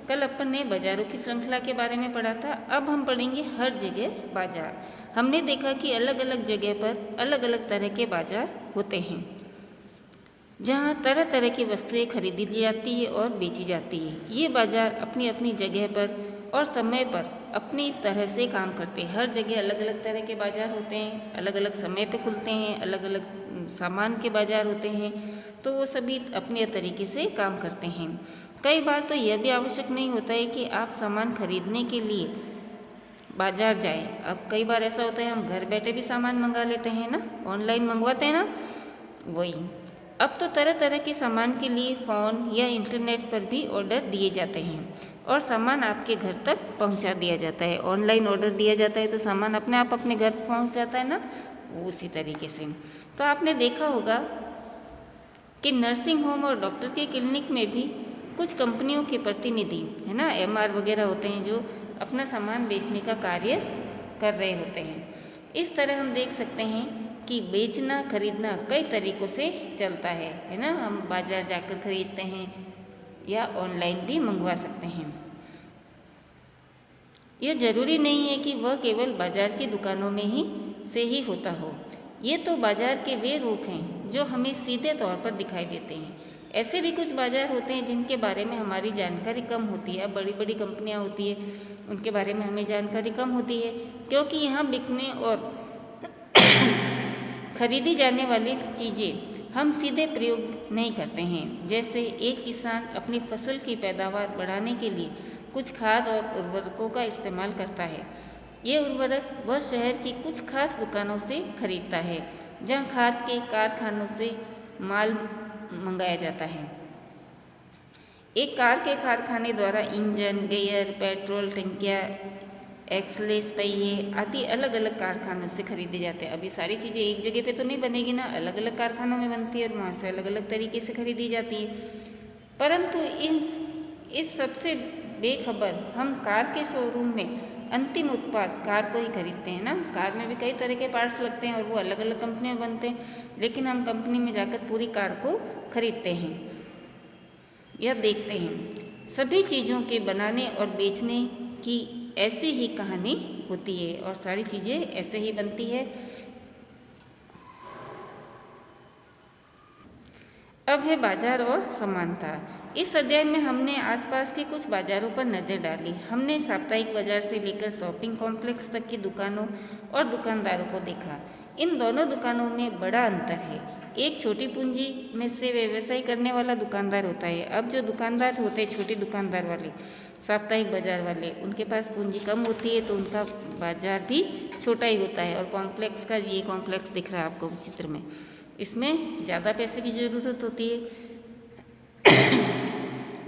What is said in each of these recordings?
कल अपन ने बाज़ारों की श्रृंखला के बारे में पढ़ा था। अब हम पढ़ेंगे हर जगह बाज़ार। हमने देखा कि अलग अलग जगह पर अलग अलग तरह के बाज़ार होते हैं, जहाँ तरह तरह की वस्तुएं खरीदी जाती है और बेची जाती है। ये बाज़ार अपनी अपनी जगह पर और समय पर अपनी तरह से काम करते हैं। हर जगह अलग अलग तरह के बाज़ार होते हैं, अलग अलग समय पे खुलते हैं, अलग अलग सामान के बाज़ार होते हैं, तो वो सभी अपने तरीके से काम करते हैं। कई बार तो यह भी आवश्यक नहीं होता है कि आप सामान खरीदने के लिए बाज़ार जाएं। अब कई बार ऐसा होता है हम घर बैठे भी सामान मंगा लेते हैं ना, ऑनलाइन मंगवाते हैं ना, वही। अब तो तरह तरह के सामान के लिए फ़ोन या इंटरनेट पर भी ऑर्डर दिए जाते हैं और सामान आपके घर तक पहुंचा दिया जाता है। ऑनलाइन ऑर्डर दिया जाता है तो सामान अपने आप अपने घर पहुंच जाता है ना, उसी तरीके से। तो आपने देखा होगा कि नर्सिंग होम और डॉक्टर के क्लिनिक में भी कुछ कंपनियों के प्रतिनिधि है ना, एमआर वगैरह होते हैं जो अपना सामान बेचने का कार्य कर रहे होते हैं। इस तरह हम देख सकते हैं कि बेचना खरीदना कई तरीक़ों से चलता है ना। हम बाज़ार जाकर खरीदते हैं या ऑनलाइन भी मंगवा सकते हैं। यह ज़रूरी नहीं है कि वह केवल बाज़ार की दुकानों में ही से ही होता हो। ये तो बाज़ार के वे रूप हैं जो हमें सीधे तौर पर दिखाई देते हैं। ऐसे भी कुछ बाज़ार होते हैं जिनके बारे में हमारी जानकारी कम होती है। बड़ी बड़ी कंपनियां होती है, उनके बारे में हमें जानकारी कम होती है, क्योंकि यहाँ बिकने और खरीदी जाने वाली चीज़ें हम सीधे प्रयोग नहीं करते हैं। जैसे एक किसान अपनी फसल की पैदावार बढ़ाने के लिए कुछ खाद और उर्वरकों का इस्तेमाल करता है। ये उर्वरक वह शहर की कुछ खास दुकानों से खरीदता है, जहाँ खाद के कारखानों से माल मंगाया जाता है। एक कार के कारखाने द्वारा इंजन, गियर, पेट्रोल टंकियाँ, एक्सलेस पहिए आदि अलग अलग कारखानों से खरीदे जाते हैं। अभी सारी चीज़ें एक जगह पे तो नहीं बनेगी ना, अलग अलग कारखानों में बनती है और वहाँ से अलग अलग तरीके से खरीदी जाती है। परंतु इस सबसे बेखबर हम कार के शोरूम में अंतिम उत्पाद कार को ही खरीदते हैं ना। कार में भी कई तरह के पार्ट्स लगते हैं और वो अलग अलग कंपनियों में बनते हैं, लेकिन हम कंपनी में जाकर पूरी कार को खरीदते हैं या देखते हैं। सभी चीज़ों के बनाने और बेचने की ऐसी ही कहानी होती है और सारी चीज़ें ऐसे ही बनती है। अब है बाजार और समानता। इस अध्याय में हमने आसपास के कुछ बाज़ारों पर नज़र डाली। हमने साप्ताहिक बाजार से लेकर शॉपिंग कॉम्प्लेक्स तक की दुकानों और दुकानदारों को देखा। इन दोनों दुकानों में बड़ा अंतर है। एक छोटी पूंजी में से व्यवसाय करने वाला दुकानदार होता है। अब जो दुकानदार होते हैं छोटे दुकानदार वाले, साप्ताहिक बाजार वाले, उनके पास पूंजी कम होती है तो उनका बाजार भी छोटा ही होता है। और कॉम्प्लेक्स का, ये कॉम्प्लेक्स दिख रहा है आपको चित्र में, इसमें ज़्यादा पैसे की ज़रूरत होती है,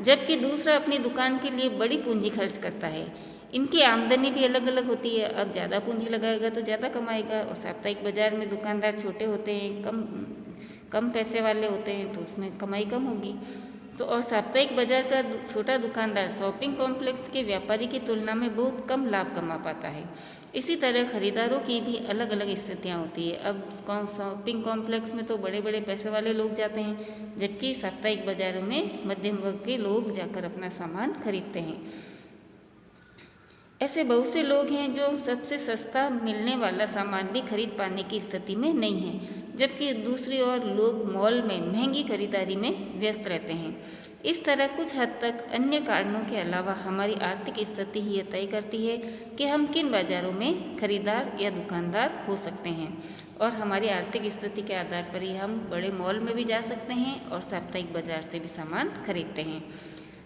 जबकि दूसरा अपनी दुकान के लिए बड़ी पूंजी खर्च करता है। इनकी आमदनी भी अलग अलग होती है। अब ज़्यादा पूंजी लगाएगा तो ज़्यादा कमाएगा, और साप्ताहिक बाजार में दुकानदार छोटे होते हैं, कम पैसे वाले होते हैं, तो उसमें कमाई कम होगी। तो और साप्ताहिक बाजार का छोटा दुकानदार शॉपिंग कॉम्प्लेक्स के व्यापारी की तुलना में बहुत कम लाभ कमा पाता है। इसी तरह खरीदारों की भी अलग अलग स्थितियाँ होती है। अब शॉपिंग कॉम्प्लेक्स में तो बड़े बड़े पैसे वाले लोग जाते हैं, जबकि साप्ताहिक बाजारों में मध्यम वर्ग के लोग जाकर अपना सामान खरीदते हैं। ऐसे बहुत से लोग हैं जो सबसे सस्ता मिलने वाला सामान भी खरीद पाने की स्थिति में नहीं है, जबकि दूसरी ओर लोग मॉल में महंगी खरीदारी में व्यस्त रहते हैं। इस तरह कुछ हद तक अन्य कारणों के अलावा हमारी आर्थिक स्थिति ही यह तय करती है कि हम किन बाज़ारों में खरीदार या दुकानदार हो सकते हैं, और हमारी आर्थिक स्थिति के आधार पर ही हम बड़े मॉल में भी जा सकते हैं और साप्ताहिक बाजार से भी सामान खरीदते हैं।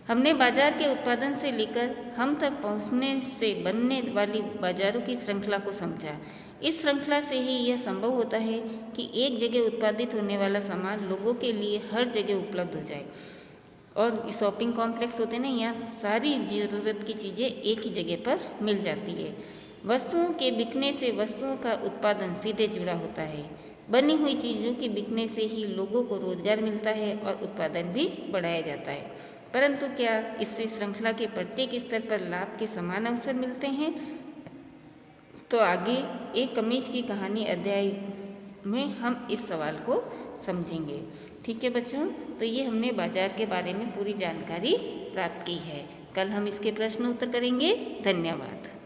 हमने बाजार के उत्पादन से लेकर हम तक पहुंचने से बनने वाली बाज़ारों की श्रृंखला को समझा। इस श्रृंखला से ही यह संभव होता है कि एक जगह उत्पादित होने वाला सामान लोगों के लिए हर जगह उपलब्ध हो जाए। और शॉपिंग कॉम्प्लेक्स होते हैं ना, यहाँ सारी ज़रूरत की चीज़ें एक ही जगह पर मिल जाती है। वस्तुओं के बिकने से वस्तुओं का उत्पादन सीधे जुड़ा होता है। बनी हुई चीज़ों के बिकने से ही लोगों को रोजगार मिलता है और उत्पादन भी बढ़ाया जाता है। परंतु क्या इससे श्रृंखला के प्रत्येक स्तर पर लाभ के समान अवसर मिलते हैं? तो आगे एक कमीज की कहानी अध्याय में हम इस सवाल को समझेंगे। ठीक है बच्चों, तो ये हमने बाजार के बारे में पूरी जानकारी प्राप्त की है। कल हम इसके प्रश्न उत्तर करेंगे। धन्यवाद।